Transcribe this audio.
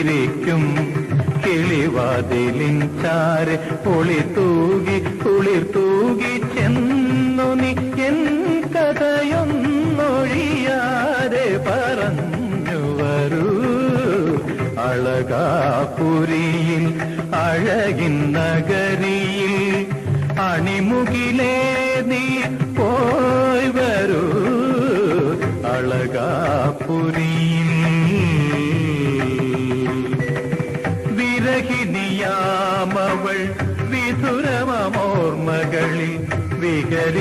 ചിരിക്കും കിളിവാതിലിൻ ചാരെ കുളിർ തൂകി ചെന്നു നീ എൻ കഥയൊന്നൊഴിയാതെ പറഞ്ഞു വരൂ അളകാപുരിയിൽ അഴകിൻ നഗരിയിൽ അണിമുകിലേ നീ പോയി വരൂ അളകാപുരിയിൽ വിരഹിനിയാമവൾ വിധുരമോർമകളിൽ വിഹരിക്കുകയാവാ